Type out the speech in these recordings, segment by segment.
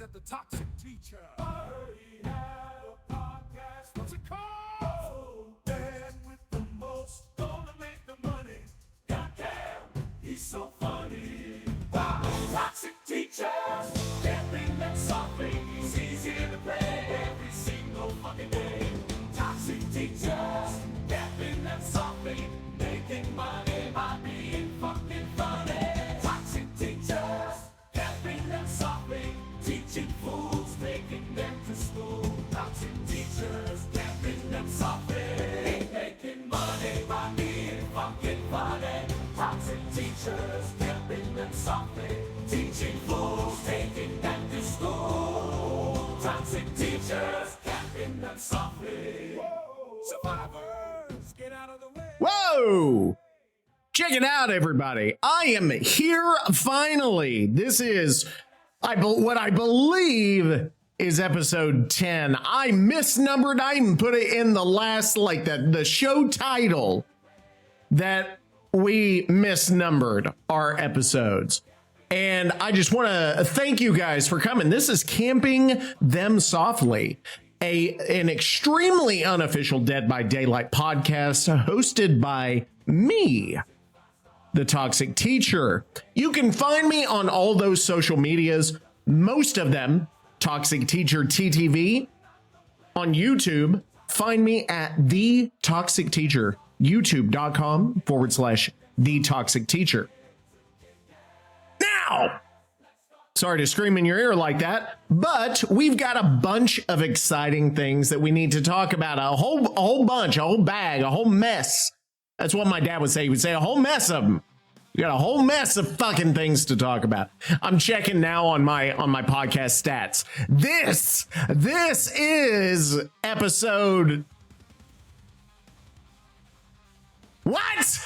at the Toxic Teacher. We have a podcast. What's it called? Dan with the most, gonna make the money. Got Cam, he's so funny. Toxic Teacher, camping and softly. He's easy to play every single fucking day. Toxic Teachers, camping and softly. Making money by being fucking funny. Toxic Teachers, camping and softly. Teaching fools, taking them to school. Toxic Teachers, camping and softly. Making money by being fucking funny. Toxic Teachers, camping and softly. Teaching fools, taking them to school. Toxic Teachers, camping and softly. Whoa. Survivors, get out of the way. Whoa! Check it out, everybody. I am here finally. This is what I believe is episode 10. I misnumbered. I even put it in the last, like the show title that we misnumbered our episodes. And I just want to thank you guys for coming. This is Camping Them Softly, an extremely unofficial Dead by Daylight podcast hosted by me, the Toxic Teacher. You can find me on all those social medias, most of them Toxic Teacher TTV. On YouTube, find me at The Toxic Teacher, youtube.com/TheToxicTeacher. Now, sorry to scream in your ear like that, but we've got a bunch of exciting things that we need to talk about. A whole bunch, a whole bag, a whole mess. That's what my dad would say. He would say a whole mess of them. We got a whole mess of fucking things to talk about. I'm checking now on my podcast stats. This is episode. What?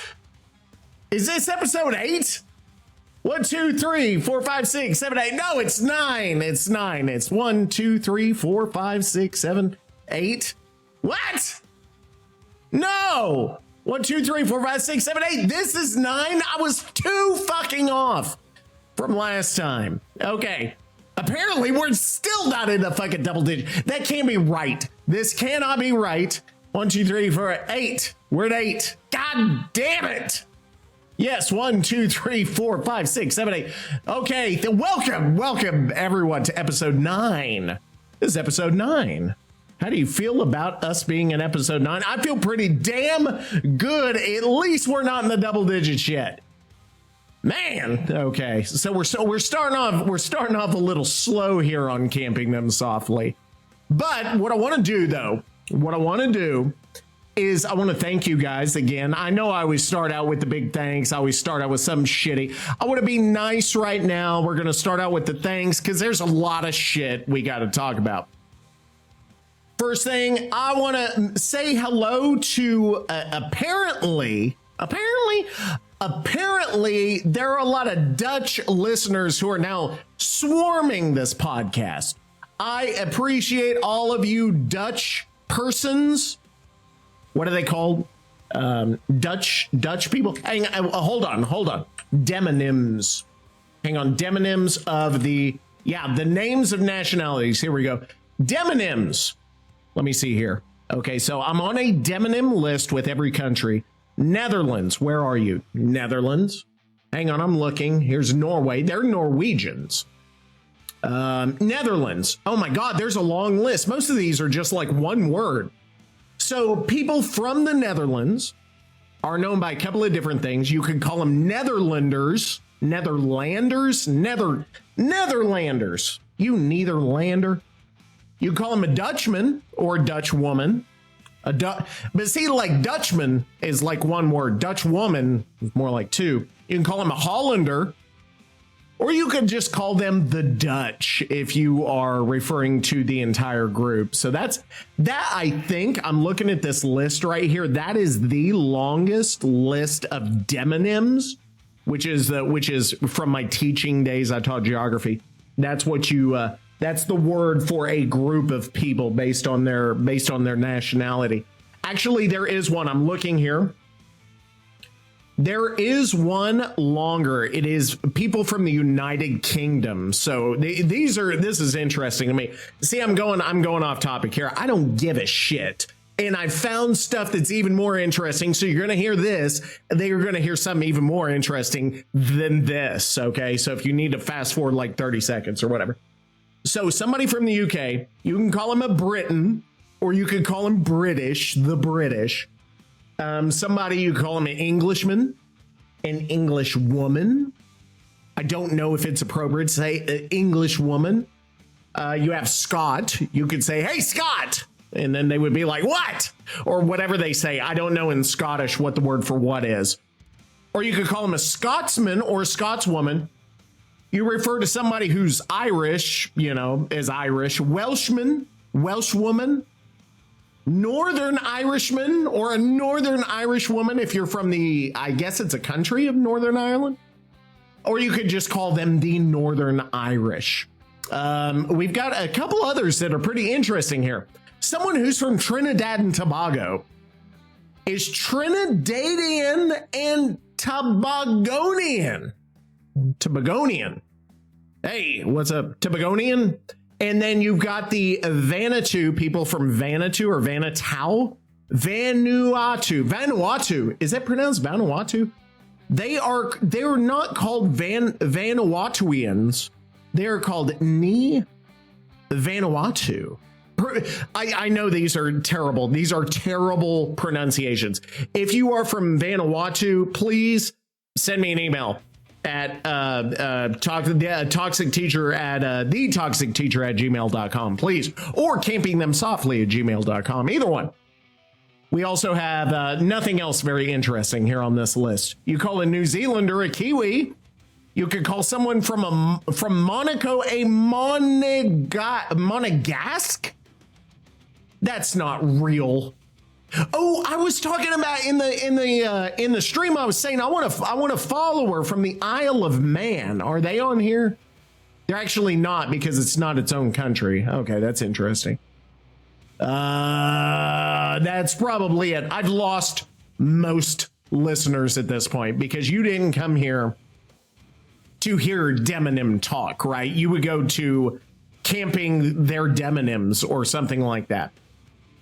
Is this episode 8? 1, 2, 3, 4, 5, 6, 7, 8. No, it's 9. It's 9. It's 1, 2, 3, 4, 5, 6, 7, 8. What? No. 1, 2, 3, 4, 5, 6, 7, 8. This is 9. I was 2 fucking off from last time. Okay. Apparently, we're still not in a fucking double digit. That can't be right. This cannot be right. 1, 2, 3, 4, 8. We're at 8. God damn it. Yes, 1, 2, 3, 4, 5, 6, 7, 8. Okay, welcome everyone to episode 9. This is episode 9. How do you feel about us being in episode 9? I feel pretty damn good. At least we're not in the double digits yet. Man, okay. So we're starting off a little slow here on Camping Them Softly. But what I want to do is I want to thank you guys again. I know I always start out with the big thanks. I always start out with something shitty. I want to be nice right now. We're going to start out with the thanks because there's a lot of shit we got to talk about. First thing, I want to say hello to apparently there are a lot of Dutch listeners who are now swarming this podcast. I appreciate all of you Dutch persons. What are they called? Dutch people. Hold on. Demonyms. Hang on. Demonyms of the names of nationalities. Here we go. Demonyms. Let me see here. Okay, so I'm on a demonym list with every country. Netherlands. Where are you? Netherlands. Hang on, I'm looking. Here's Norway. They're Norwegians. Netherlands. Oh my God, there's a long list. Most of these are just like one word. So people from the Netherlands are known by a couple of different things. You could call them Netherlanders. Netherlanders. You Netherlander. You call him a Dutchman or a Dutch woman. But see, like Dutchman is like one word. Dutch woman is more like two. You can call him a Hollander, or you could just call them the Dutch if you are referring to the entire group. So that I think I'm looking at this list right here. That is the longest list of demonyms, which is from my teaching days. I taught geography. That's what you. That's the word for a group of people based on their nationality. Actually, there is one. I'm looking here. There is one longer. It is people from the United Kingdom. So this is interesting to me. See, I'm going off topic here. I don't give a shit. And I found stuff that's even more interesting. So you're going to hear this. They're going to hear something even more interesting than this. Okay. So if you need to fast forward like 30 seconds or whatever. So somebody from the UK, you can call him a Briton, or you could call him British, the British. Somebody you call him an Englishman, an English woman. I don't know if it's appropriate to say English woman. You have Scott. You could say, hey, Scott. And then they would be like, what? Or whatever they say. I don't know in Scottish what the word for what is. Or you could call him a Scotsman or a Scotswoman. You refer to somebody who's Irish, as Irish. Welshman, Welshwoman. Northern Irishman or a Northern Irish woman if you're from I guess it's a country of Northern Ireland. Or you could just call them the Northern Irish. We've got a couple others that are pretty interesting here. Someone who's from Trinidad and Tobago is Trinidadian and Tobagonian. Hey, what's up, Tobagonian? And then you've got the Vanuatu people from Vanuatu or Vanuatu. Vanuatu. Is that pronounced Vanuatu? They're not called Vanuatuians. They're called Ni Vanuatu. I know these are terrible. These are terrible pronunciations. If you are from Vanuatu, please send me an email at ToxicTeacher at TheToxicTeacher@gmail.com, please, or campingthemsoftly@gmail.com. Either one. We also have nothing else very interesting here on this list. You call a New Zealander a Kiwi. You could call someone from Monaco a Monegasque. That's not real. Oh, I was talking about in the stream. I was saying I want a follower from the Isle of Man. Are they on here? They're actually not, because it's not its own country. Okay, that's interesting. That's probably it. I've lost most listeners at this point because you didn't come here to hear Demonym talk, right? You would go to camping their Demonyms or something like that.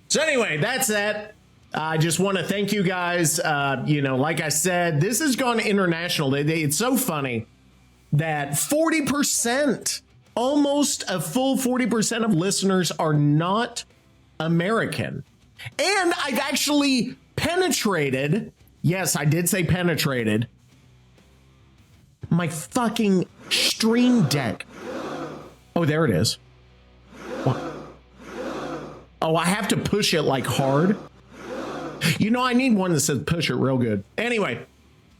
So anyway, that's that. I just want to thank you guys. Like I said, this has gone international. It's so funny that 40%, almost a full 40% of listeners are not American. And I've actually penetrated, yes, I did say penetrated, my fucking Stream Deck. Oh, there it is. What? Oh, I have to push it like hard. I need one that says push it real good. Anyway,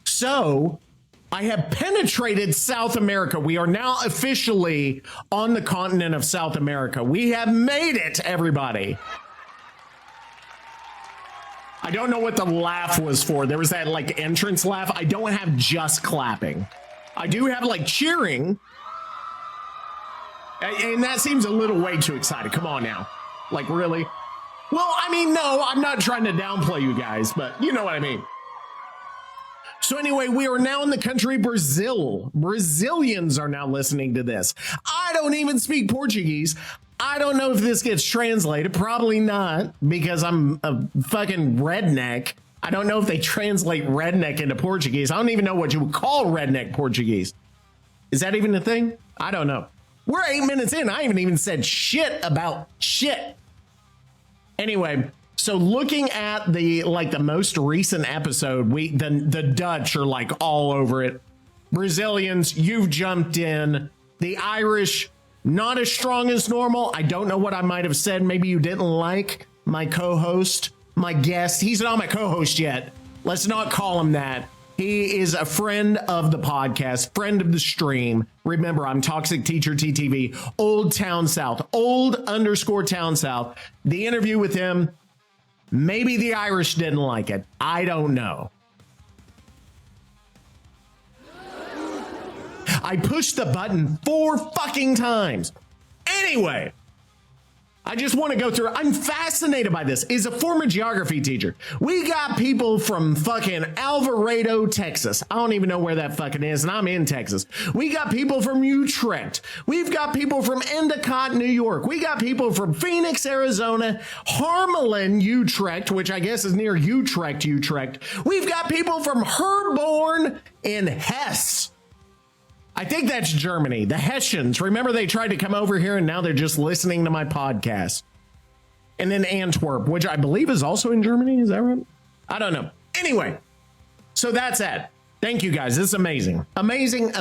so I have penetrated South America. We are now officially on the continent of South America. We have made it, everybody. I don't know what the laugh was for. There was that like entrance laugh. I don't have just clapping. I do have like cheering. And that seems a little way too excited. Come on now. Like, really? Well, I mean, no, I'm not trying to downplay you guys, but you know what I mean. So anyway, we are now in the country Brazil. Brazilians are now listening to this. I don't even speak Portuguese. I don't know if this gets translated. Probably not, because I'm a fucking redneck. I don't know if they translate redneck into Portuguese. I don't even know what you would call redneck Portuguese. Is that even a thing? I don't know. We're 8 minutes in. I haven't even said shit about shit. Anyway, so looking at the most recent episode, the Dutch are like all over it. Brazilians, you've jumped in. The Irish, not as strong as normal. I don't know what I might have said. Maybe you didn't like my co-host, my guest. He's not my co-host yet. Let's not call him that. He is a friend of the podcast, friend of the stream. Remember, I'm Toxic Teacher TTV, Old Town South, old_Town South. The interview with him, maybe the Irish didn't like it. I don't know. I pushed the button 4 fucking times. Anyway, I just want to go through. I'm fascinated by this. Is a former geography teacher. We got people from fucking Alvarado, Texas. I don't even know where that fucking is, and I'm in Texas. We got people from Utrecht. We've got people from Endicott, New York. We got people from Phoenix, Arizona, Harmelin, Utrecht, which I guess is near Utrecht. We've got people from Herborn in Hesse. I think that's Germany. The Hessians. Remember, they tried to come over here and now they're just listening to my podcast. And then Antwerp, which I believe is also in Germany. Is that right? I don't know. Anyway, so that's it. Thank you guys. This is amazing. Amazing.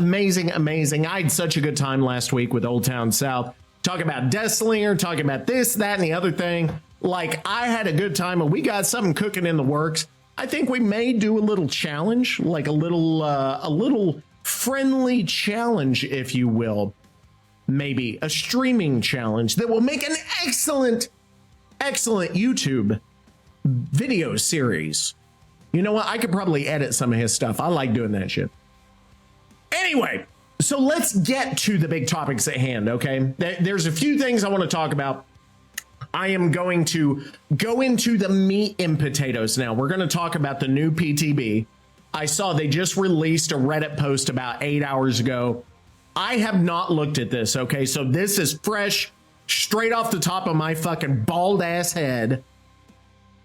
I had such a good time last week with Old Town South. Talking about Desslinger, talking about this, that, and the other thing. Like, I had a good time and we got something cooking in the works. I think we may do a little challenge, like a little friendly challenge, if you will. Maybe a streaming challenge that will make an excellent YouTube video series. You know what? I could probably edit some of his stuff. I like doing that shit. Anyway, so let's get to the big topics at hand, okay? There's a few things I want to talk about. I am going to go into the meat and potatoes now. We're going to talk about the new PTB. I saw they just released a Reddit post about 8 hours ago. I have not looked at this, okay? So this is fresh, straight off the top of my fucking bald ass head.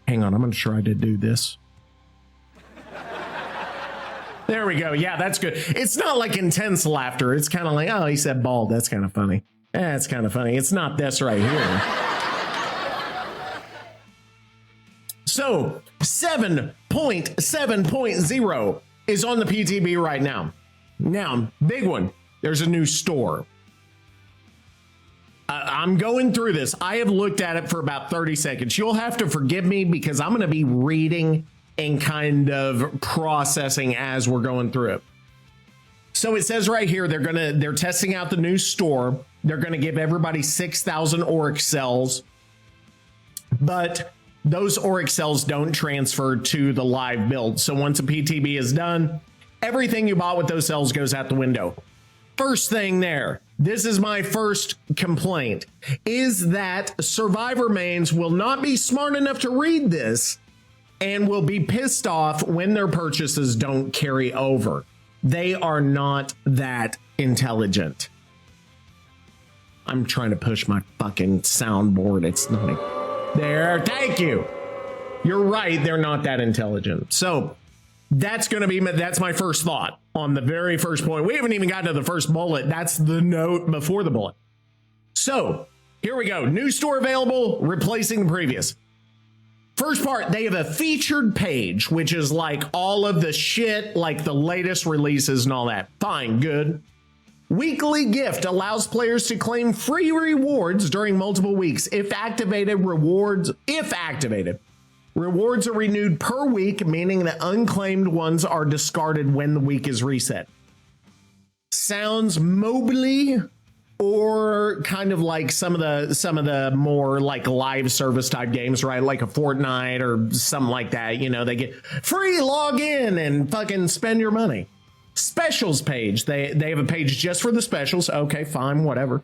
Hang on, I'm going to try to do this. There we go. Yeah, that's good. It's not like intense laughter. It's kind of like, oh, he said bald. That's kind of funny. That's kind of funny. It's not this right here. So 7.7.0 is on the PTB right now. Now, big one. There's a new store. I'm going through this. I have looked at it for about 30 seconds. You'll have to forgive me because I'm going to be reading and kind of processing as we're going through it. So it says right here, they're testing out the new store. They're going to give everybody 6,000 Oryx cells, but those Oryx cells don't transfer to the live build. So once a PTB is done, everything you bought with those cells goes out the window. First thing there, this is my first complaint, is that Survivor mains will not be smart enough to read this and will be pissed off when their purchases don't carry over. They are not that intelligent. I'm trying to push my fucking soundboard. It's not. There, thank you. You're right, they're not that intelligent. So that's my first thought on the very first point. We haven't even gotten to the first bullet. That's the note before the bullet. So here we go. New store available, replacing the previous. First part, they have a featured page, which is like all of the shit, like the latest releases and all that. Fine, good. Weekly gift allows players to claim free rewards during multiple weeks. If activated, rewards are renewed per week, meaning that unclaimed ones are discarded when the week is reset. Sounds mobily or kind of like some of the more like live service type games, right? Like a Fortnite or something like that. You know, they get free login and fucking spend your money. Specials page. They have a page just for the specials. Okay, fine, whatever.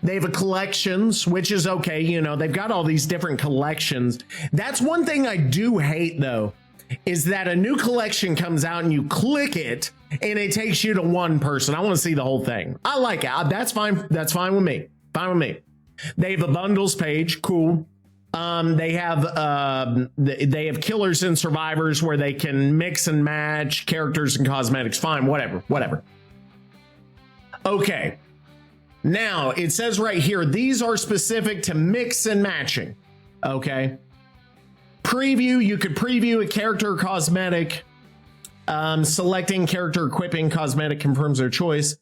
They have a collections, which is okay. You know, they've got all these different collections. That's one thing I do hate, though, is that a new collection comes out and you click it and it takes you to one person. I want to see the whole thing. I like it. That's fine. That's fine with me. Fine with me. They have a bundles page. Cool. They have killers and survivors where they can mix and match characters and cosmetics. Fine, whatever. Okay. Now it says right here, these are specific to mix and matching. Okay. Preview, you could preview a character or cosmetic. Selecting character, equipping cosmetic confirms their choice.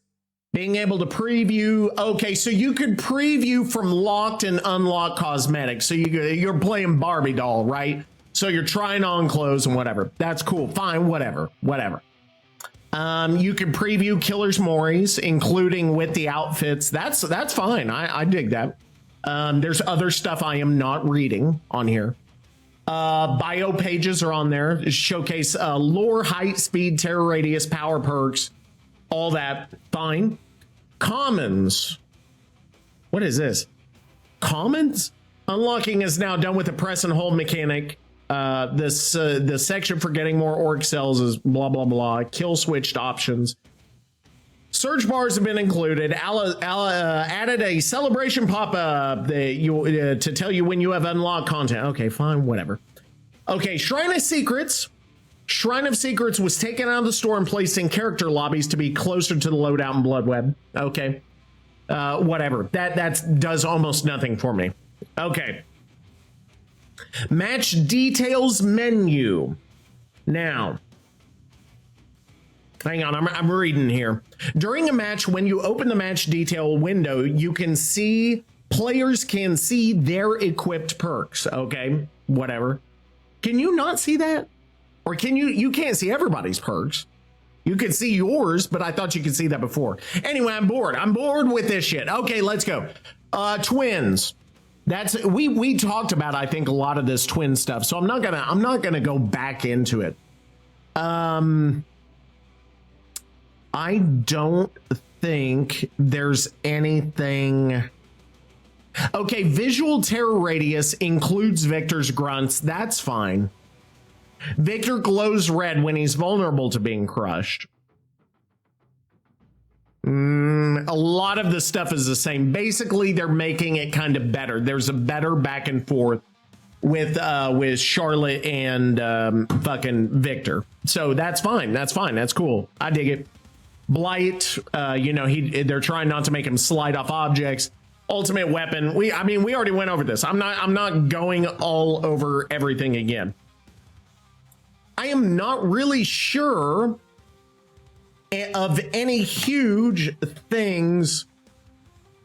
Being able to preview. Okay, so you could preview from locked and unlocked cosmetics. So you're playing Barbie doll, right? So you're trying on clothes and whatever. That's cool. Fine, whatever. You can preview Killer's Moris, including with the outfits. That's fine. I dig that. There's other stuff I am not reading on here. Bio pages are on there. Showcase lore, height, speed, terror radius, power perks, all that. Fine. Commons. What is this? Commons? Unlocking is now done with the press and hold mechanic. The section for getting more orc cells is blah, blah, blah. Kill switched options. Search bars have been included. Added a celebration pop-up to tell you when you have unlocked content. Okay, fine, whatever. Okay, Shrine of Secrets. Shrine of Secrets was taken out of the store and placed in character lobbies to be closer to the loadout and blood web. Okay, whatever. That does almost nothing for me. Okay. Match details menu. Now, hang on, I'm reading here. During a match, when you open the match detail window, you can see, players can see their equipped perks. Okay, whatever. Can you not see that? Or can you can't see everybody's perks. You can see yours, but I thought you could see that before. Anyway, I'm bored. I'm bored with this shit. Okay, let's go. Twins. That's we talked about, I think, a lot of this twin stuff. So I'm not gonna go back into it. I don't think there's anything. Okay, visual terror radius includes Victor's grunts. That's fine. Victor glows red when he's vulnerable to being crushed. A lot of the stuff is the same. Basically, they're making it kind of better. There's a better back and forth with Charlotte and fucking Victor. So that's fine. That's fine. That's cool. I dig it. Blight, they're trying not to make him slide off objects. Ultimate weapon. We already went over this. I'm not going all over everything again. I am not really sure of any huge things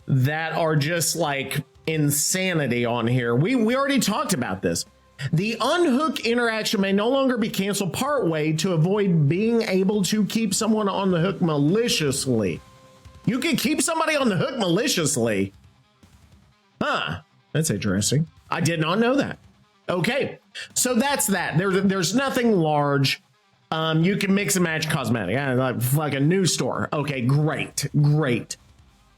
that are just like insanity on here. We already talked about this. The unhook interaction may no longer be canceled partway to avoid being able to keep someone on the hook maliciously. You can keep somebody on the hook maliciously. Huh, that's interesting. I did not know that. Okay, so that's that. There's nothing large. You can mix and match cosmetic. Like a new store. Okay, great.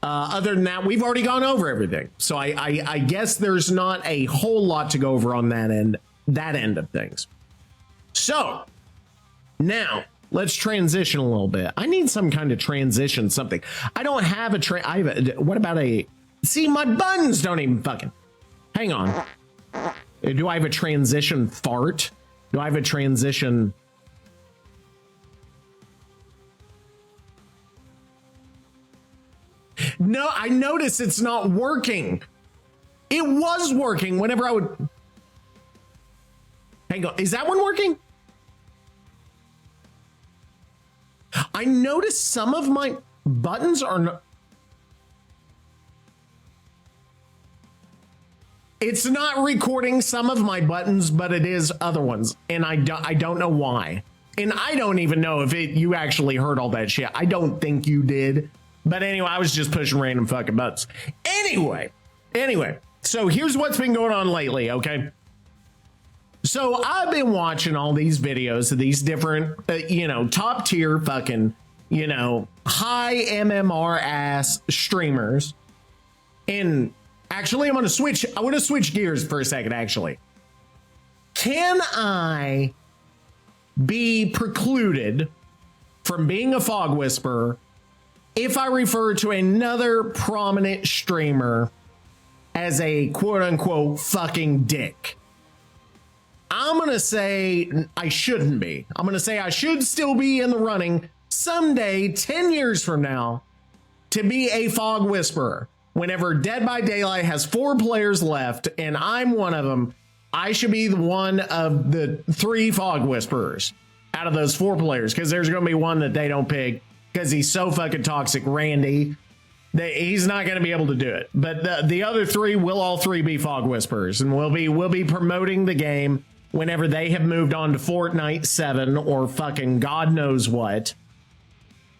Other than that, we've already gone over everything. So I guess there's not a whole lot to go over on that end of things. So now let's transition a little bit. I need some kind of transition, something. I don't have what about see, my buttons don't even fucking, hang on. Do I have a transition fart? Do I have a transition? No, I noticed it's not working. It was working whenever I would. Hang on, is that one working? I noticed some of my buttons are not. It's not recording some of my buttons, but it is other ones, and I don't know why. And I don't even know if you actually heard all that shit. I don't think you did. But anyway, I was just pushing random fucking buttons. Anyway, so here's what's been going on lately, okay? So I've been watching all these videos of these different, top tier fucking, high MMR ass streamers. And actually, I want to switch gears for a second, actually. Can I be precluded from being a fog whisperer if I refer to another prominent streamer as a quote unquote fucking dick? I'm going to say I shouldn't be. I'm going to say I should still be in the running someday, 10 years from now, to be a fog whisperer. Whenever Dead by Daylight has 4 players left and I'm one of them, I should be the one of the 3 fog whisperers out of those 4 players, because there's going to be one that they don't pick because he's so fucking toxic, Randy, that he's not going to be able to do it. But the other 3 will all 3 be fog whisperers, and we'll be promoting the game whenever they have moved on to Fortnite 7 or fucking God knows what.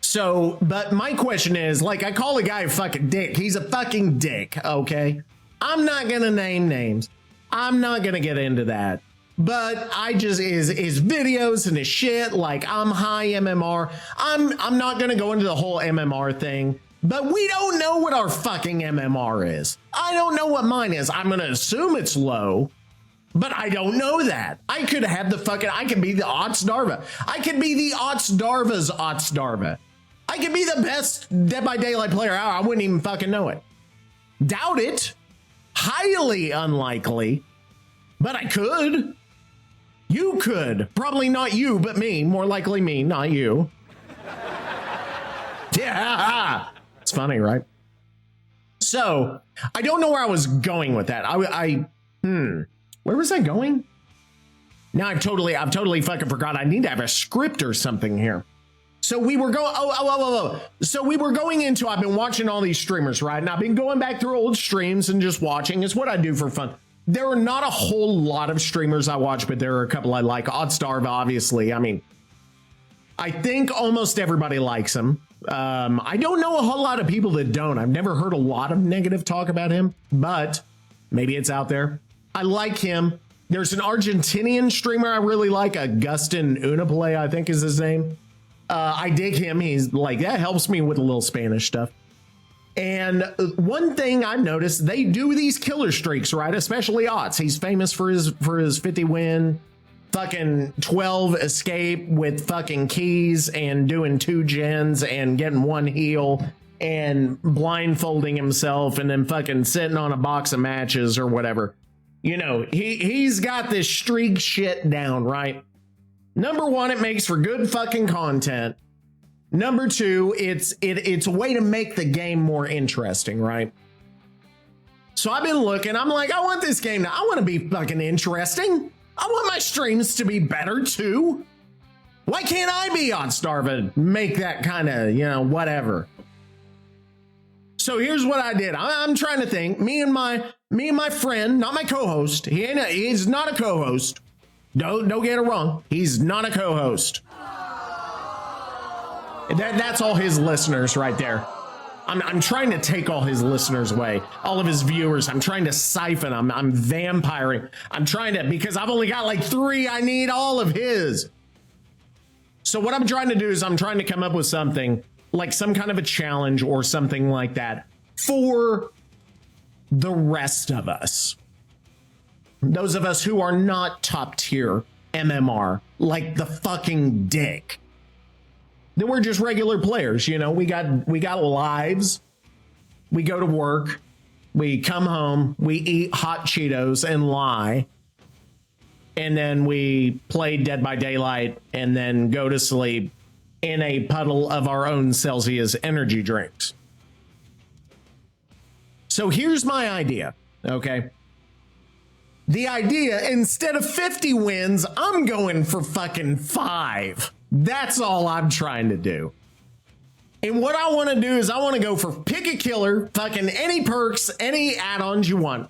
So, but my question is, like, I call a guy a fucking dick. He's a fucking dick, okay? I'm not gonna name names. I'm not gonna get into that. But I just, his videos and his shit, like, I'm high MMR. I'm not gonna go into the whole MMR thing, But we don't know what our fucking MMR is. I don't know what mine is. I'm going to assume it's low, but I don't know that. I could have I could be the Otsdarva. I could be the Otsdarva's Otsdarva. I could be the best Dead by Daylight player out. I wouldn't even fucking know it. Doubt it. Highly unlikely. But I could. You could. Probably not you, but me. More likely me, not you. Yeah. It's funny, right? So, I don't know where I was going with that. Where was I going? Now I've totally fucking forgot. I need to have a script or something here. So we were going, So we were going into, I've been watching all these streamers, right? And I've been going back through old streams and just watching. It's what I do for fun. There are not a whole lot of streamers I watch, but there are a couple I like. Oddstarve, obviously. I mean, I think almost everybody likes him. I don't know a whole lot of people that don't. I've never heard a lot of negative talk about him, but maybe it's out there. I like him. There's an Argentinian streamer I really like, Agustin Unaplay, I think is his name. I dig him. He's like, that helps me with a little Spanish stuff. And one thing I've noticed, they do these killer streaks, right? Especially Otts. He's famous for his 50 win, fucking 12 escape with fucking keys and doing 2 gens and getting 1 heal and blindfolding himself and then fucking sitting on a box of matches or whatever. You know, he's got this streak shit down, right? Number one, it makes for good fucking content. Number two, it's a way to make the game more interesting, right? So I've been looking, I'm like, I want this game I want to be fucking interesting. I want my streams to be better too. Why can't I be on Starva? Make that kind of, whatever. So here's what I did. I'm trying to think. Me and my friend, not my co-host. He's not a co-host. Don't get it wrong. He's not a co-host. That's all his listeners right there. I'm trying to take all his listeners away, all of his viewers. I'm trying to siphon them. I'm vampiring. I'm trying to, because I've only got like 3. I need all of his. So what I'm trying to do is I'm trying to come up with something like some kind of a challenge or something like that for the rest of us. Those of us who are not top tier MMR, like the fucking dick. Then we're just regular players, we got lives. We go to work, we come home, we eat hot Cheetos and lie. And then we play Dead by Daylight and then go to sleep in a puddle of our own Celsius energy drinks. So here's my idea, okay? The idea, instead of 50 wins, I'm going for fucking 5. That's all I'm trying to do. And what I want to do is I want to go for pick a killer, fucking any perks, any add-ons you want.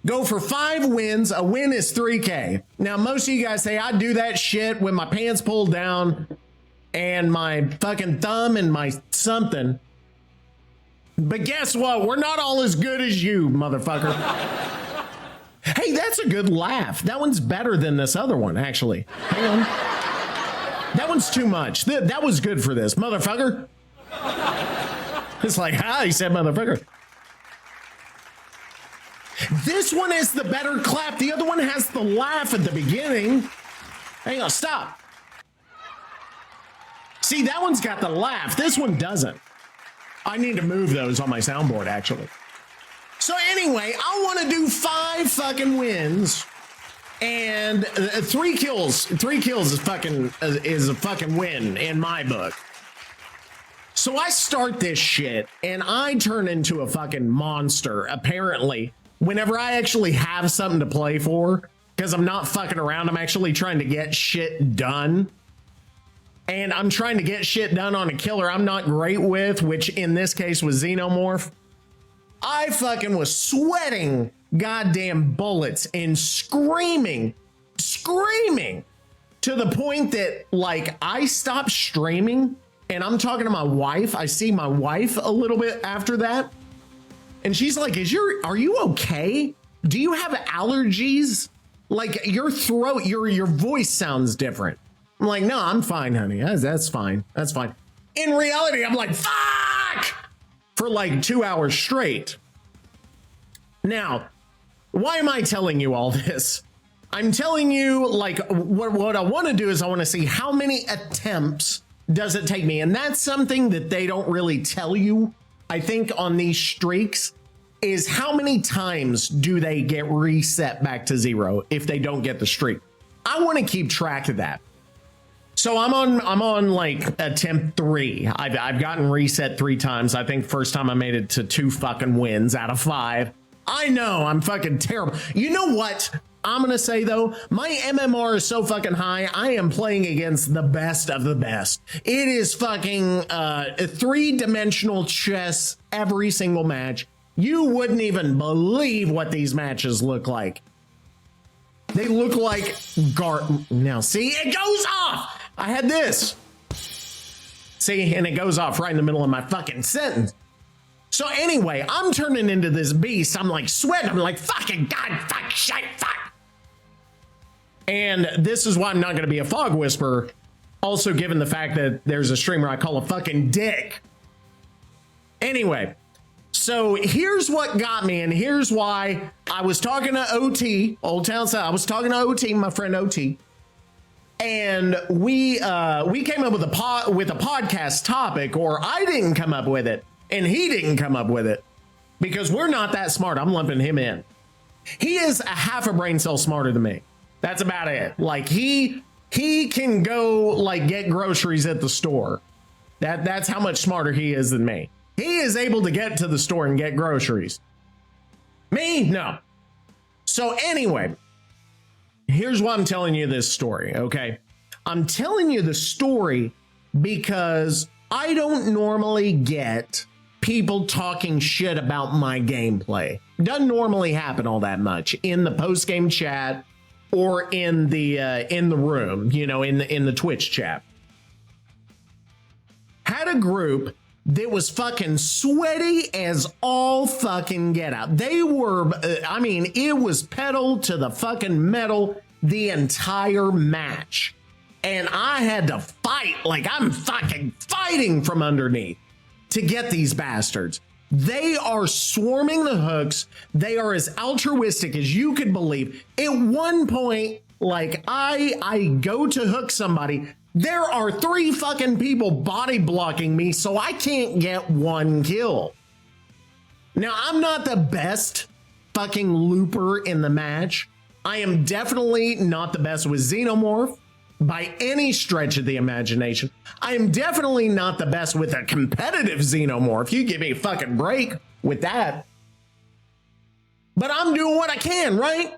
Go for 5 wins. A win is 3K. Now, most of you guys say I do that shit with my pants pulled down and my fucking thumb and my something. But guess what? We're not all as good as you, motherfucker. Hey, that's a good laugh. That one's better than this other one, actually. Hang on. That one's too much. That was good for this, motherfucker. It's like, he said motherfucker. This one is the better clap. The other one has the laugh at the beginning. Hang on, stop. See, that one's got the laugh. This one doesn't. I need to move those on my soundboard, actually. So anyway, I want to do 5 fucking wins and 3 kills. 3 kills is a fucking win in my book. So I start this shit and I turn into a fucking monster, apparently, whenever I actually have something to play for, because I'm not fucking around. I'm actually trying to get shit done. And I'm trying to get shit done on a killer I'm not great with, which in this case was Xenomorph. I fucking was sweating goddamn bullets and screaming to the point that, like, I stopped streaming and I'm talking to my wife. I see my wife a little bit after that. And she's like, are you okay? Do you have allergies? Like, your throat, your voice sounds different. I'm like, no, I'm fine, honey. That's fine. That's fine. In reality, I'm like, fuck! for like 2 hours straight. Now, why am I telling you all this? I'm telling you, like, what I want to do is I want to see how many attempts does it take me. And that's something that they don't really tell you, I think, on these streaks, is how many times do they get reset back to 0 if they don't get the streak. I want to keep track of that. So I'm on like attempt 3. I've gotten reset 3 times. I think first time I made it to 2 fucking wins out of 5. I know I'm fucking terrible. You know what I'm going to say though? My MMR is so fucking high. I am playing against the best of the best. It is fucking 3-dimensional chess every single match. You wouldn't even believe what these matches look like. They look like now see, it goes off. I had this. See, and it goes off right in the middle of my fucking sentence. So anyway, I'm turning into this beast. I'm like sweating. I'm like, fucking God, fuck, shit, fuck. And this is why I'm not going to be a fog whisperer. Also, given the fact that there's a streamer I call a fucking dick. Anyway, so here's what got me, and here's why I was talking to OT, Old Town South. I was talking to OT, my friend OT, and we came up with a podcast topic, or I didn't come up with it, and he didn't come up with it because we're not that smart. I'm lumping him in. He is a half a brain cell smarter than me. That's about it. Like he can go like get groceries at the store. That's how much smarter he is than me. He is able to get to the store and get groceries. Me? No. So anyway, here's why I'm telling you this story, okay? I'm telling you the story because I don't normally get people talking shit about my gameplay. Doesn't normally happen all that much in the post-game chat or in the room, you know, in the Twitch chat. Had a group that was fucking sweaty as all fucking get out. They were, I mean, it was pedal to the fucking metal the entire match. And I had to fight, like I'm fucking fighting from underneath to get these bastards. They are swarming the hooks. They are as altruistic as you could believe. At one point, like I go to hook somebody, there are 3 fucking people body blocking me, so I can't get 1 kill. Now, I'm not the best fucking looper in the match. I am definitely not the best with Xenomorph by any stretch of the imagination. I am definitely not the best with a competitive Xenomorph. You give me a fucking break with that. But I'm doing what I can, right?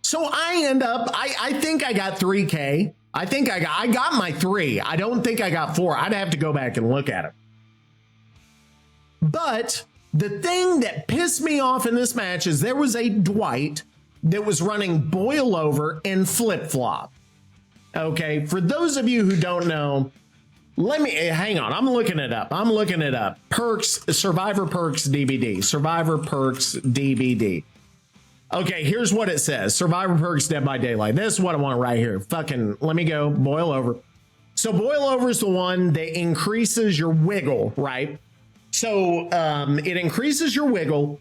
So I end up, I think I got 3K. I think I got my 3. I don't think I got 4. I'd have to go back and look at it. But the thing that pissed me off in this match is there was a Dwight that was running boil over and flip flop. Okay, for those of you who don't know, let me hang on. I'm looking it up. Perks, Survivor Perks DVD. Survivor Perks DVD. Okay, here's what it says. Survivor Perks Dead by Daylight. This is what I want right here. Fucking, let me go. Boil over. So boil over is the one that increases your wiggle, right? So it increases your wiggle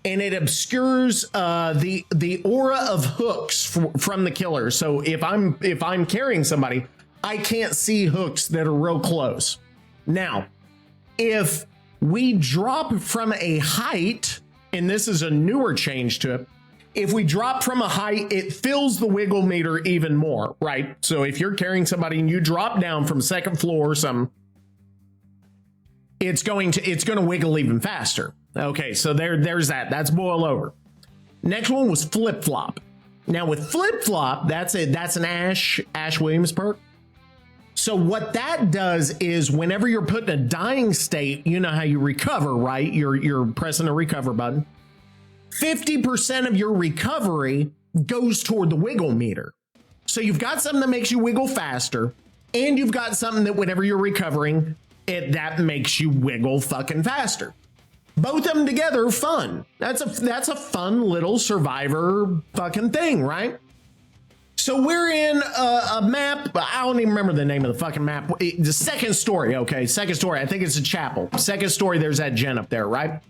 and it obscures the aura of hooks from the killer. So if I'm carrying somebody, I can't see hooks that are real close. Now, if we drop from a height, and this is a newer change to it, if we drop from a height, it fills the wiggle meter even more, right? So if you're carrying somebody and you drop down from second floor or something, it's going to wiggle even faster. Okay, so there's that. That's boil over. Next one was flip flop. Now with flip flop, that's an Ash Williams perk. So what that does is whenever you're put in a dying state, you know how you recover, right? You're pressing a recover button. 50% of your recovery goes toward the wiggle meter. So you've got something that makes you wiggle faster, and you've got something that whenever you're recovering, that makes you wiggle fucking faster. Both of them together are fun. That's a fun little Survivor fucking thing, right? So we're in a map. I don't even remember the name of the fucking map. The second story, okay? Second story. I think it's a chapel. Second story, there's that gen up there, right?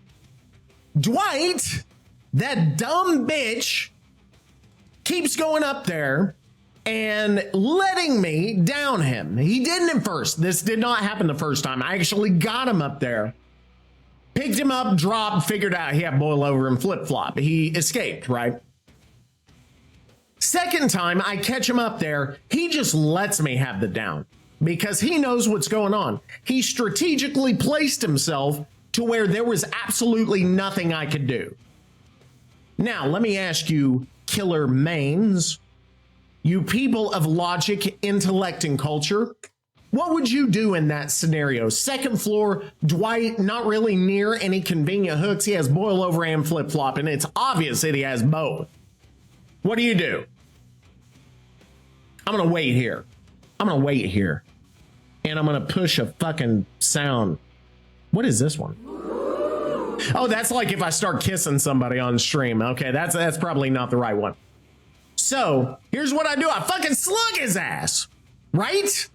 Dwight, that dumb bitch, keeps going up there and letting me down him. He didn't at first. This did not happen the first time. I actually got him up there. Picked him up, dropped, figured out he had boil over and flip-flop. He escaped, right? Second time I catch him up there, he just lets me have the down because he knows what's going on. He strategically placed himself to where there was absolutely nothing I could do. Now, let me ask you, killer mains, you people of logic, intellect, and culture, what would you do in that scenario? Second floor, Dwight, not really near any convenient hooks. He has boil over and flip-flop, and it's obvious that he has both. What do you do? I'm going to wait here. I'm going to wait here. And I'm going to push a fucking sound. What is this one? Oh, that's like if I start kissing somebody on stream. Okay, that's probably not the right one. So, here's what I do. I fucking slug his ass. Right?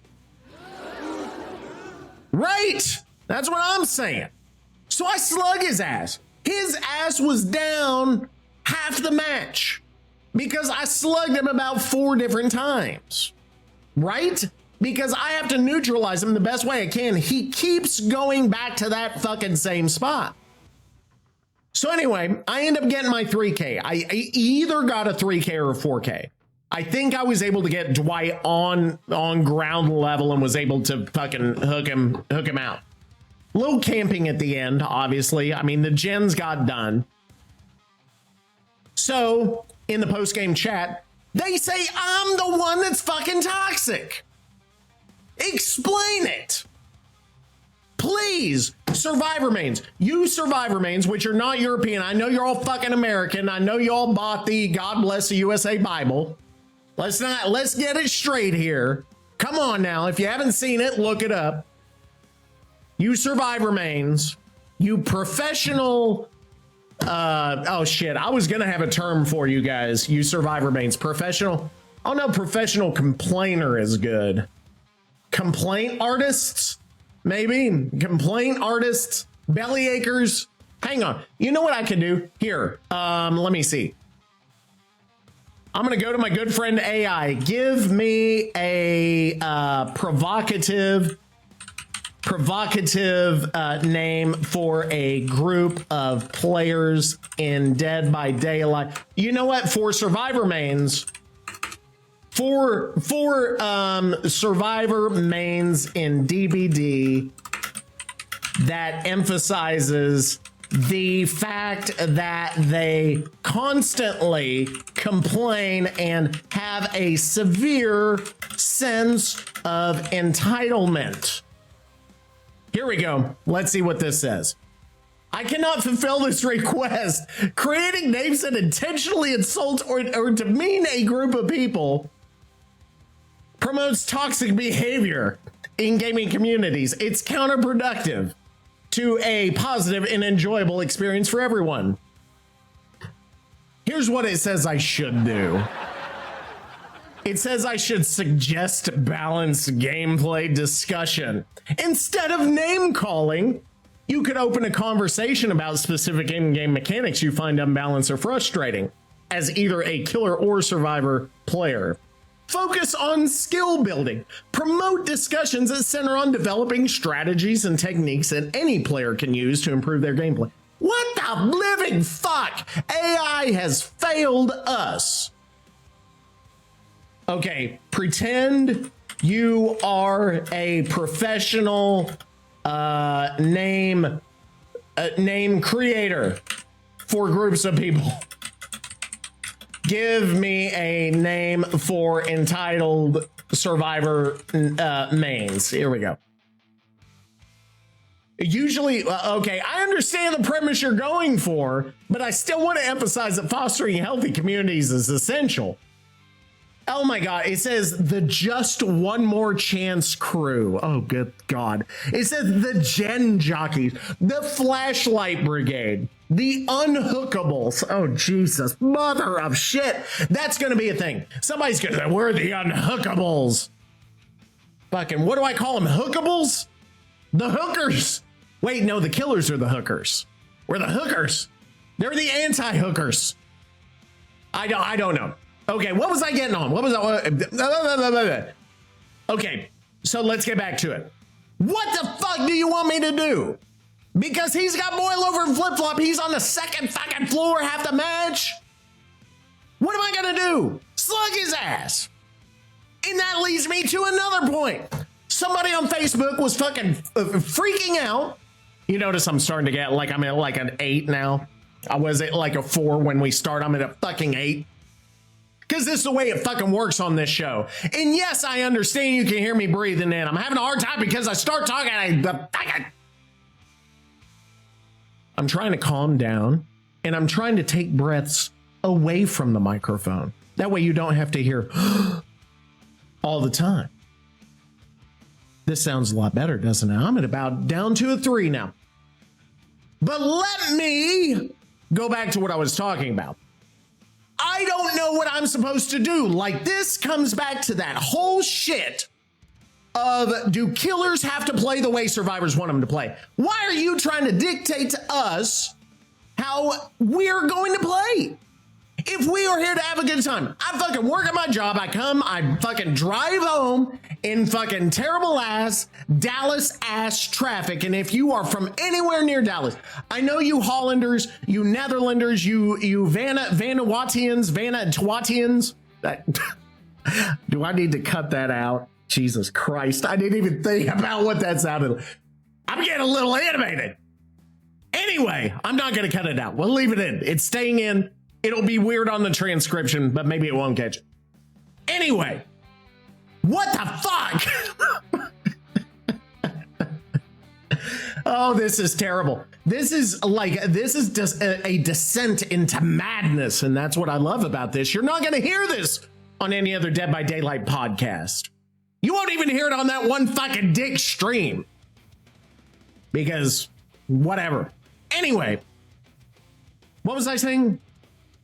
Right? That's what I'm saying. So I slug his ass. His ass was down half the match because I slugged him about 4 different times. Right? Because I have to neutralize him the best way I can. He keeps going back to that fucking same spot. So anyway, I end up getting my 3K. I either got a 3K or a 4K. I think I was able to get Dwight on ground level and was able to fucking hook him out. A little camping at the end, obviously. I mean, the gens got done. So, in the post-game chat, they say I'm the one that's fucking toxic. Explain it. Please, Survivor mains. You Survivor mains, which are not European. I know you're all fucking American. I know you all bought the God Bless the USA Bible. Let's get it straight here. Come on now. If you haven't seen it, look it up. You Survivor mains, you professional, oh shit. I was going to have a term for you guys. You Survivor mains, professional. Oh no, professional complainer is good. Complaint artists, maybe. Complaint artists, bellyachers. Hang on. You know what I can do? Here, let me see. I'm going to go to my good friend AI. Give me a provocative name for a group of players in Dead by Daylight. You know what? For Survivor mains, for Survivor mains in DBD that emphasizes the fact that they constantly complain and have a severe sense of entitlement. Here we go. Let's see what this says. I cannot fulfill this request. Creating names that intentionally insult or demean a group of people promotes toxic behavior in gaming communities. It's counterproductive to a positive and enjoyable experience for everyone. Here's what it says I should do. It says I should suggest balanced gameplay discussion. Instead of name calling, you could open a conversation about specific in-game mechanics you find unbalanced or frustrating as either a killer or survivor player. Focus on skill building. Promote discussions that center on developing strategies and techniques that any player can use to improve their gameplay. What the living fuck? AI has failed us. Okay, pretend you are a professional name creator for groups of people. Give me a name for entitled Survivor mains. Here we go. Usually, okay, I understand the premise you're going for, but I still want to emphasize that fostering healthy communities is essential. Oh my God. It says the Just One More Chance crew. Oh, good God. It says the Gen Jockeys, the Flashlight Brigade, the Unhookables. Oh, Jesus. Mother of shit. That's going to be a thing. Somebody's going to say, we're the Unhookables. Fucking, what do I call them? Hookables? The hookers. Wait, no, the killers are the hookers. We're the hookers. They're the anti-hookers. I don't know. Okay, what was I getting on? What was I? Okay, so let's get back to it. What the fuck do you want me to do? Because he's got boil over and flip-flop. He's on the second fucking floor half the match. What am I gonna do? Slug his ass. And that leads me to another point. Somebody on Facebook was fucking freaking out. You notice I'm starting to get like I'm at like an 8 now. I was at like a 4 when we start. I'm at a fucking 8. Because this is the way it fucking works on this show. And yes, I understand you can hear me breathing in. I'm having a hard time because I start talking. I'm trying to calm down and I'm trying to take breaths away from the microphone. That way you don't have to hear all the time. This sounds a lot better, doesn't it? I'm at about down to a 3 now. But let me go back to what I was talking about. I don't know what I'm supposed to do. Like, this comes back to that whole shit of, do killers have to play the way survivors want them to play? Why are you trying to dictate to us how we're going to play? If we are here to have a good time, I fucking work at my job. I come, I fucking drive home in fucking terrible ass Dallas ass traffic. And if you are from anywhere near Dallas, I know you Hollanders, you Netherlanders, you Vanuatians. Do I need to cut that out? Jesus Christ. I didn't even think about what that sounded like. I'm getting a little animated. Anyway, I'm not going to cut it out. We'll leave it in. It's staying in. It'll be weird on the transcription, but maybe it won't catch it. Anyway, what the fuck? Oh, this is terrible. This is just a descent into madness. And that's what I love about this. You're not going to hear this on any other Dead by Daylight podcast. You won't even hear it on that one fucking dick stream. Because whatever. Anyway, what was I saying?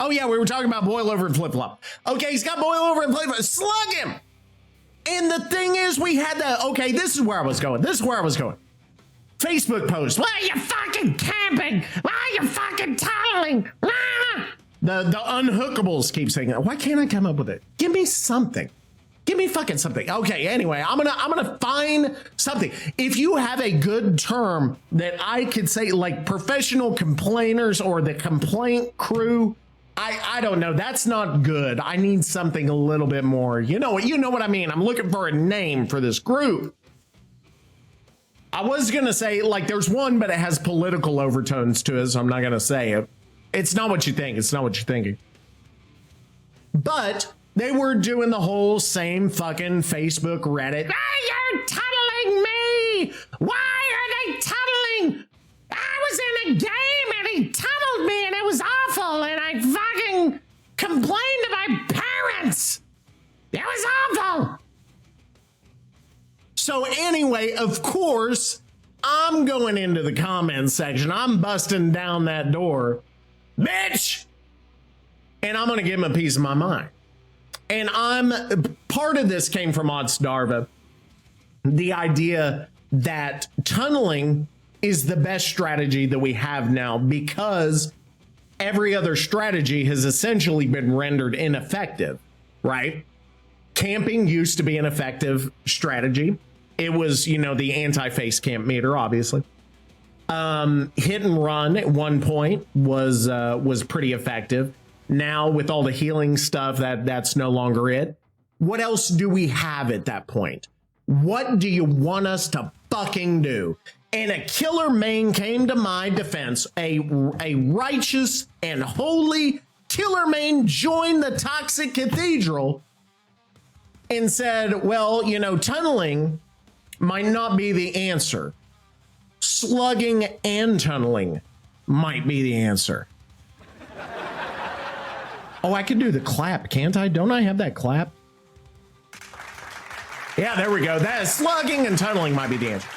Oh yeah, we were talking about boil over and flip flop. Okay, he's got boil over and flip flop. Slug him. And the thing is, we had that. Okay, this is where I was going. Facebook post. Why are you fucking camping? Why are you fucking tunneling? The unhookables keep saying that. Why can't I come up with it? Give me something. Give me fucking something. Okay, anyway, I'm gonna find something. If you have a good term that I could say, like professional complainers or the complaint crew, I don't know. That's not good. I need something a little bit more. You know what I mean? I'm looking for a name for this group. I was gonna say, like, there's one, but it has political overtones to it, so I'm not gonna say it. It's not what you think. It's not what you're thinking. But they were doing the whole same fucking Facebook, Reddit. You're tunneling me! Why are they tunneling? I was in a game and he tunneled me and it was awful and I fucking complained to my parents. It was awful. So anyway, of course, I'm going into the comments section. I'm busting down that door. Bitch! And I'm going to give him a piece of my mind. And part of this came from Oddsdarva. The idea that tunneling is the best strategy that we have now because every other strategy has essentially been rendered ineffective, right? Camping used to be an effective strategy. It was, the anti-face camp meter, obviously. Hit and run at one point was pretty effective. Now with all the healing stuff, that's no longer it. What else do we have at that point? What do you want us to fucking do? And a killer main came to my defense. A righteous and holy killer main joined the Toxic Cathedral and said, well, tunneling might not be the answer. Slugging and tunneling might be the answer. Oh, I could do the clap, can't I? Don't I have that clap? Yeah, there we go. That slugging and tunneling might be the answer.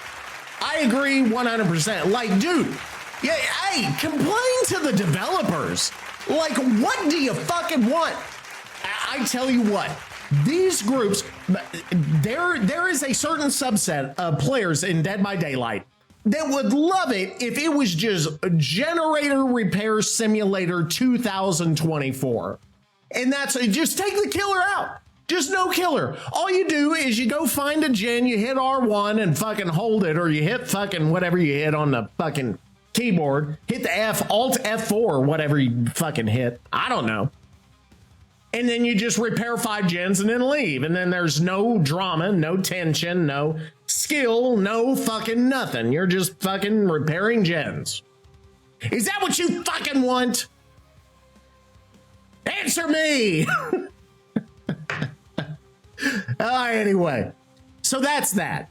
I agree 100%. Like, dude, yeah, hey, complain to the developers. Like, what do you fucking want? I tell you what, these groups, there is a certain subset of players in Dead by Daylight that would love it if it was just Generator Repair Simulator 2024. And that's, just take the killer out. Just no killer. All you do is you go find a gen, you hit R1 and fucking hold it, or you hit fucking whatever you hit on the fucking keyboard. Hit the Alt F4 or whatever you fucking hit. I don't know. And then you just repair 5 gens and then leave. And then there's no drama, no tension, no skill, no fucking nothing. You're just fucking repairing gens. Is that what you fucking want? Answer me! Anyway, so that's that.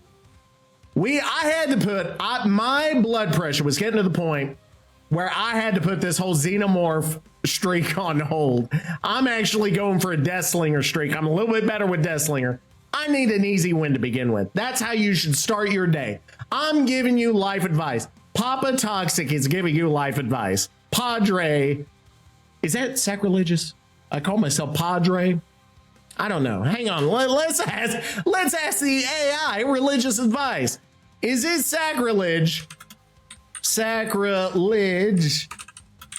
I had to put, my blood pressure was getting to the point where I had to put this whole xenomorph streak on hold. I'm actually going for a Deathslinger streak. I'm a little bit better with Deathslinger. I need an easy win to begin with. That's how you should start your day. I'm giving you life advice. Papa Toxic is giving you life advice. Padre, is that sacrilegious? I call myself Padre. I don't know. Hang on. Let's ask the AI religious advice. Is it sacrilege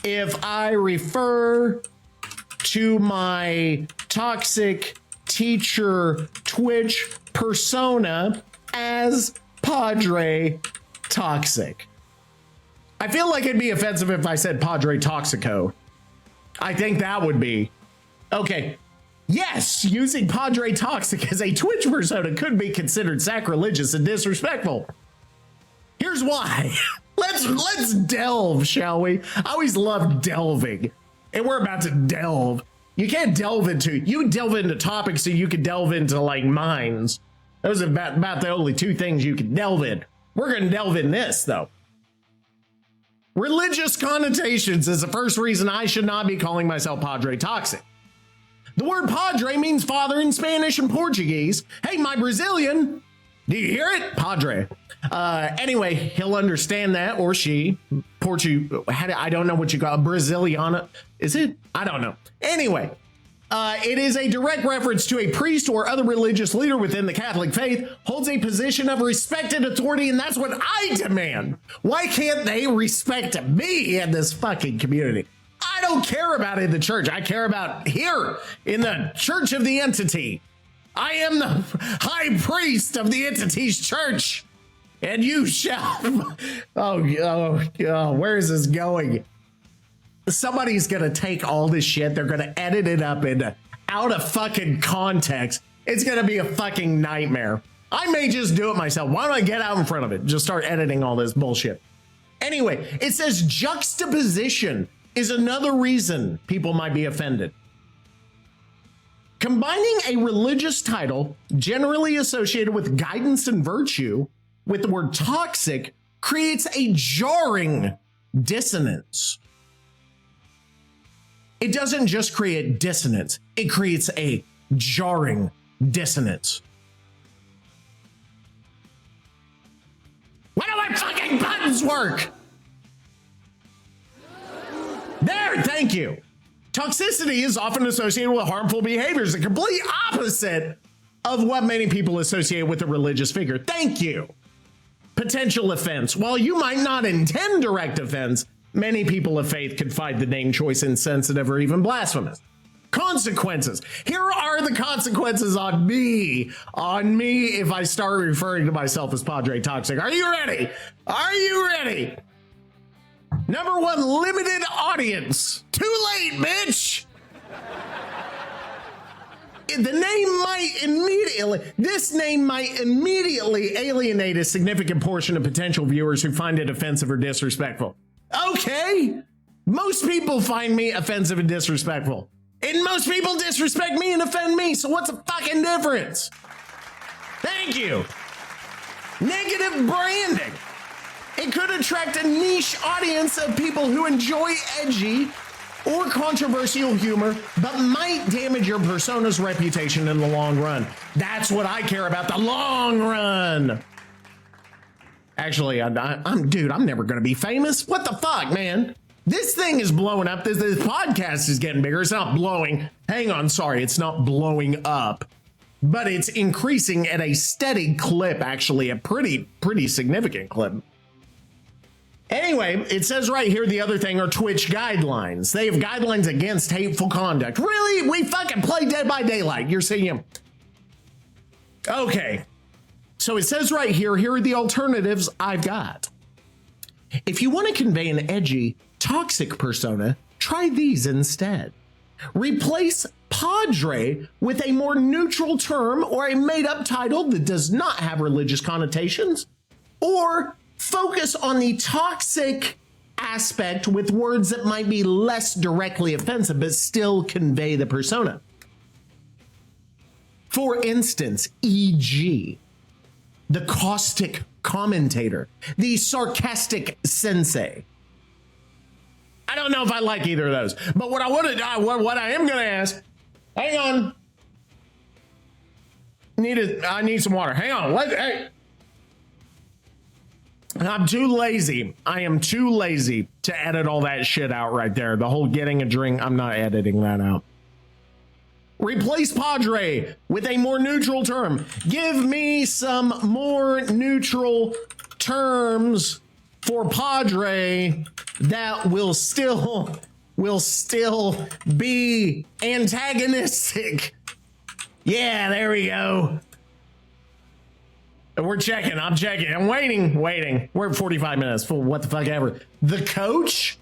if I refer to my toxic teacher Twitch persona as Padre Toxic? I feel like it'd be offensive if I said Padre Toxico. I think that would be. Okay. Yes, using Padre Toxic as a Twitch persona could be considered sacrilegious and disrespectful. Here's why. Let's delve, shall we? I always love delving, and we're about to delve. You can't delve into topics so you can delve into like mines. Those are about the only two things you can delve in. We're going to delve in this though. Religious connotations is the first reason I should not be calling myself Padre Toxic. The word padre means father in Spanish and Portuguese. Hey, my Brazilian, do you hear it? Padre. Anyway, he'll understand that, or she. I don't know what you call Braziliana. Is it? I don't know. Anyway, it is a direct reference to a priest or other religious leader within the Catholic faith, holds a position of respected authority, and that's what I demand. Why can't they respect me in this fucking community? I don't care about in the church. I care about here in the church of the entity. I am the high priest of the entity's church, and you shall. Oh, where is this going? Somebody's gonna take all this shit. They're gonna edit it up into out of fucking context. It's gonna be a fucking nightmare. I may just do it myself. Why don't I get out in front of it? Just start editing all this bullshit. Anyway, it says juxtaposition is another reason people might be offended. Combining a religious title generally associated with guidance and virtue with the word toxic creates a jarring dissonance. It doesn't just create dissonance, it creates a jarring dissonance. Why do my fucking buttons work? There, thank you. Toxicity is often associated with harmful behaviors, the complete opposite of what many people associate with a religious figure. Thank you. Potential offense. While you might not intend direct offense, many people of faith could find the name choice insensitive or even blasphemous. Consequences. Here are the consequences on me if I start referring to myself as Padre Toxic. Are you ready? Are you ready? Number one, limited audience. Too late, bitch. This name might immediately alienate a significant portion of potential viewers who find it offensive or disrespectful. Okay. Most people find me offensive and disrespectful. And most people disrespect me and offend me. So what's the fucking difference? Thank you. Negative branding. It could attract a niche audience of people who enjoy edgy or controversial humor, but might damage your persona's reputation in the long run. That's what I care about, the long run. Actually, I'm never going to be famous. What the fuck, man? This thing is blowing up. This podcast is getting bigger. It's not blowing. Hang on, sorry, it's not blowing up. But it's increasing at a steady clip, actually, a pretty significant clip. Anyway, it says right here, the other thing are Twitch guidelines. They have guidelines against hateful conduct. Really? We fucking play Dead by Daylight. You're seeing him. Okay. So it says right here are the alternatives I've got. If you want to convey an edgy, toxic persona, try these instead. Replace Padre with a more neutral term or a made-up title that does not have religious connotations, or focus on the toxic aspect with words that might be less directly offensive but still convey the persona. For instance, e.g., the caustic commentator, the sarcastic sensei. I don't know if I like either of those, but what I am going to ask, hang on. I need some water. Hang on. Hey. I'm too lazy. I am too lazy to edit all that shit out right there. The whole getting a drink, I'm not editing that out. Replace Padre with a more neutral term. Give me some more neutral terms for Padre that will still be antagonistic. Yeah, there we go. We're checking. I'm checking. I'm waiting. We're at 45 minutes for what the fuck ever. The coach?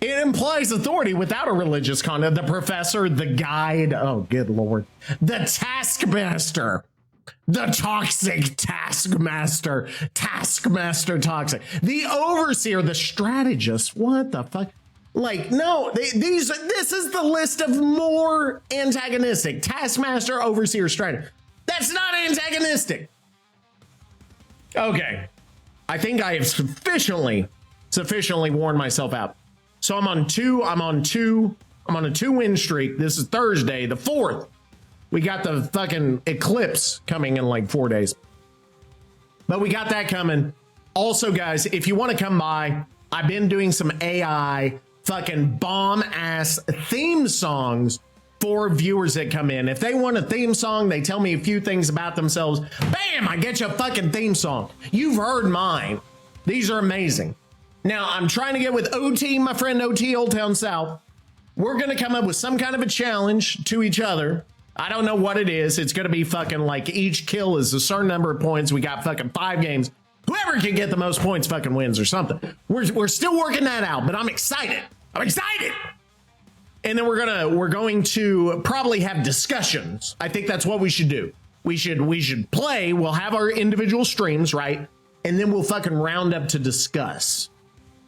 It implies authority without a religious content. The professor, the guide. Oh, good Lord. The taskmaster. The toxic taskmaster. Taskmaster toxic. The overseer, the strategist. What the fuck? Like, no, this is the list of more antagonistic. Taskmaster, overseer, strategist. That's not antagonistic. Okay. I think I have sufficiently worn myself out. So I'm on a 2-win streak. This is Thursday, the 4th. We got the fucking eclipse coming in like 4 days. But we got that coming. Also, guys, if you want to come by, I've been doing some AI fucking bomb ass theme songs for viewers that come in. If they want a theme song, they tell me a few things about themselves. Bam, I get you a fucking theme song. You've heard mine. These are amazing. Now, I'm trying to get with OT, my friend OT, Old Town South. We're going to come up with some kind of a challenge to each other. I don't know what it is. It's going to be fucking like each kill is a certain number of points. We got fucking 5 games. Whoever can get the most points fucking wins or something. We're still working that out, but I'm excited. And then we're going to probably have discussions. I think that's what we should do. We should play. We'll have our individual streams, right? And then we'll fucking round up to discuss.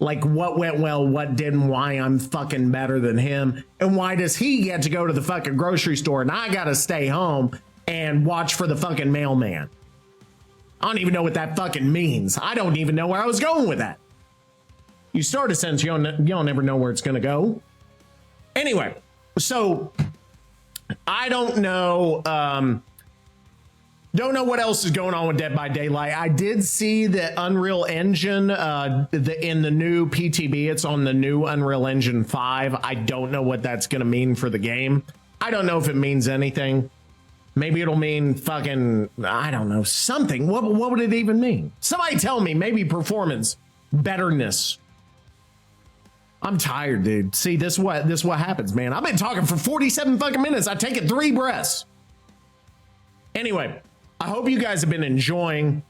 Like what went well, what didn't, why I'm fucking better than him, and why does he get to go to the fucking grocery store and I gotta stay home and watch for the fucking mailman. I don't even know what that fucking means. I don't even know where I was going with that. You start a sentence, you don't never know where it's gonna go. Anyway, so I don't know. Don't know what else is going on with Dead by Daylight. I did see the Unreal Engine in the new PTB. It's on the new Unreal Engine 5. I don't know what that's going to mean for the game. I don't know if it means anything. Maybe it'll mean fucking, I don't know, something. What would it even mean? Somebody tell me. Maybe performance, betterness. I'm tired, dude. See, this is what happens, man. I've been talking for 47 fucking minutes. I take it 3 breaths. Anyway, I hope you guys have been enjoying.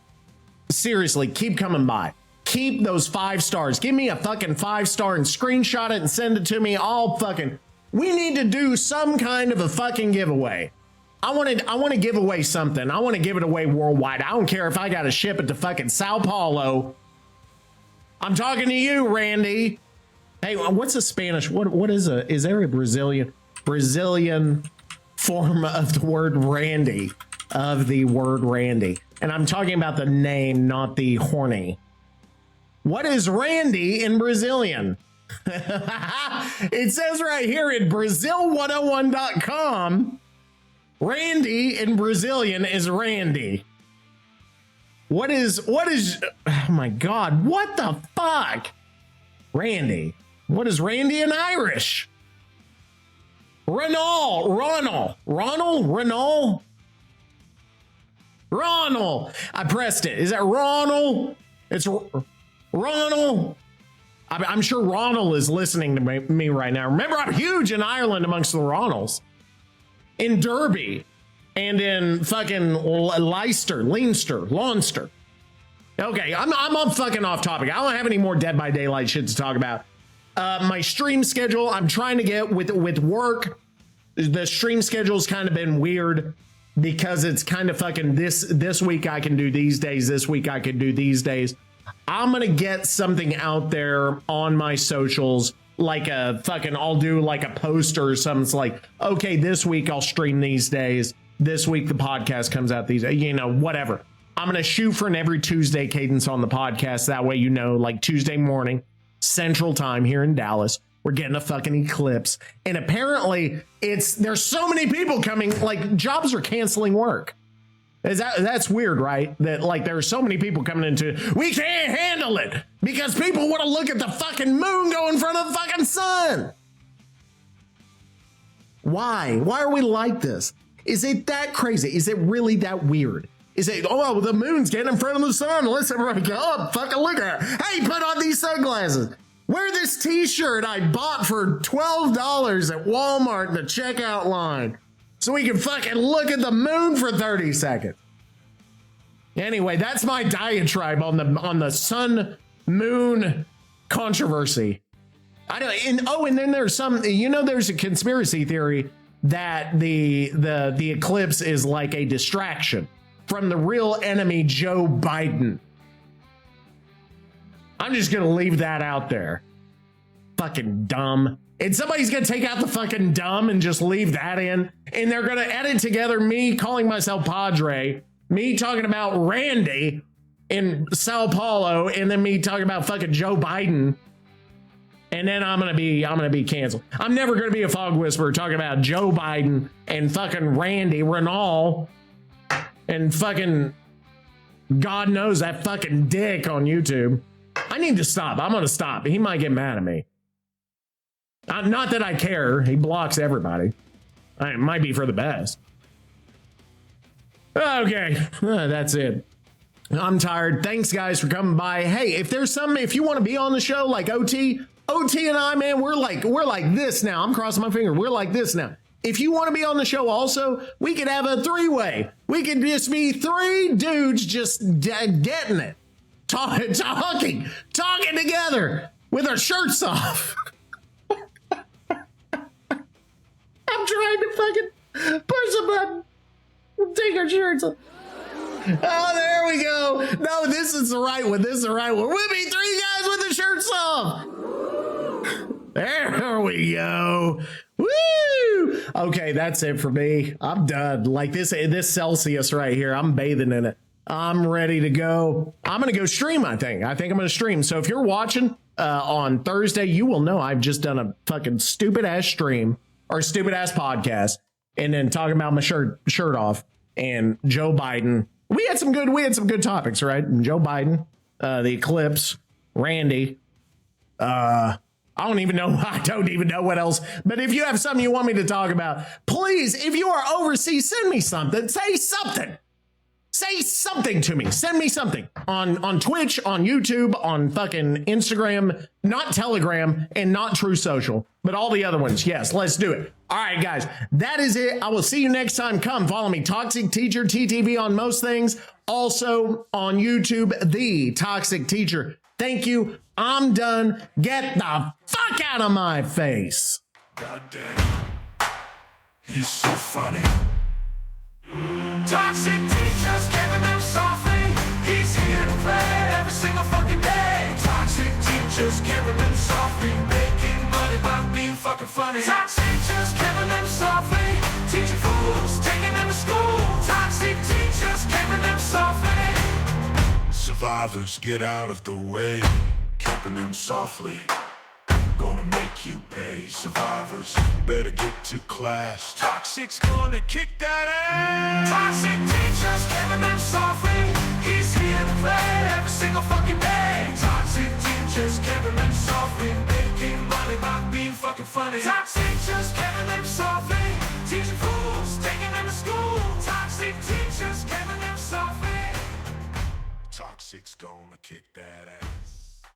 Seriously, keep coming by. Keep those 5 stars. Give me a fucking 5-star and screenshot it and send it to me. We need to do some kind of a fucking giveaway. I want to give away something. I want to give it away worldwide. I don't care if I got to ship it to fucking Sao Paulo. I'm talking to you, Randy. Hey, what's a Spanish? What is there a Brazilian form of the word Randy? Of the word Randy. And I'm talking about the name, not the horny. What is Randy in Brazilian? It says right here in Brazil101.com, Randy in Brazilian is Randy. What is, oh my God, what the fuck? Randy. What is Randy in Irish? Ronald. I pressed it. Is that Ronald? It's Ronald. I'm sure Ronald is listening to me right now. Remember, I'm huge in Ireland amongst the Ronalds. In Derby and in fucking Leinster. Okay, I'm fucking off topic. I don't have any more Dead by Daylight shit to talk about. My stream schedule, I'm trying to get with work. The stream schedule's kind of been weird because it's kind of fucking this week I can do these days, this week I can do these days. I'm gonna get something out there on my socials, like I'll do like a poster or something. It's like, okay, this week I'll stream these days. This week the podcast comes out these days, whatever. I'm gonna shoot for an every Tuesday cadence on the podcast. That way, like Tuesday morning, Central Time here in Dallas. We're getting a fucking eclipse. And apparently there's so many people coming, like jobs are canceling work. That's weird, right? That like there are so many people coming into, we can't handle it because people want to look at the fucking moon go in front of the fucking sun. Why? Why are we like this? Is it that crazy? Is it really that weird? Is it, oh, the moon's getting in front of the sun. Let's everybody go up, fucking look at her. Hey, put on these sunglasses. Wear this t-shirt I bought for $12 at Walmart in the checkout line so we can fucking look at the moon for 30 seconds. Anyway, that's my diatribe on the sun moon controversy. And then there's there's a conspiracy theory that the eclipse is like a distraction from the real enemy, Joe Biden. I'm just going to leave that out there. Fucking dumb. And somebody's going to take out the fucking dumb and just leave that in. And they're going to edit together me calling myself Padre, me talking about Randy in Sao Paulo, and then me talking about fucking Joe Biden. And then I'm going to be canceled. I'm never going to be a fog whisperer talking about Joe Biden and fucking Randy Renal and fucking God knows that fucking dick on YouTube. I need to stop. I'm going to stop. He might get mad at me. Not that I care. He blocks everybody. It might be for the best. Okay. That's it. I'm tired. Thanks, guys, for coming by. Hey, if you want to be on the show, like OT and I, man, we're like this now. I'm crossing my finger. We're like this now. If you want to be on the show also, we could have a three-way. We could just be three dudes just getting it. Talking together with our shirts off. I'm trying to fucking push a button. Take our shirts off. Oh, there we go. No, this is the right one. We'll be three guys with the shirts off. There we go. Woo! Okay, that's it for me. I'm done. Like this Celsius right here, I'm bathing in it. I'm ready to go. I'm going to go stream, I think. I'm going to stream. So if you're watching on Thursday, you will know I've just done a fucking stupid-ass stream or stupid-ass podcast and then talking about my shirt off and Joe Biden. We had some good topics, right? Joe Biden, the eclipse, Randy. I don't even know what else. But if you have something you want me to talk about, please, if you are overseas, send me something. Say something. Say something to me. Send me something on Twitch, on YouTube, on fucking Instagram, not Telegram, and not True Social, but all the other ones. Yes, let's do it. All right, guys, that is it. I will see you next time. Come follow me, Toxic Teacher, TTV on most things. Also on YouTube, The Toxic Teacher. Thank you. I'm done. Get the fuck out of my face. God damn. He's so funny. Toxic teachers giving them softly. He's here to play every single fucking day. Toxic teachers giving them softly. Making money by being fucking funny. Toxic teachers giving them softly. Teaching fools, taking them to school. Toxic teachers giving them softly. Survivors, get out of the way. Keeping them softly. Go QA survivors better get to class. Toxic's gonna kick that ass. Toxic teachers, giving them softly. He's here to play every single fucking day. Toxic teachers, giving them softly. Making money by being fucking funny. Toxic teachers, giving them softly. Teaching fools, taking them to school. Toxic teachers, giving them softly. Toxic's gonna kick that ass.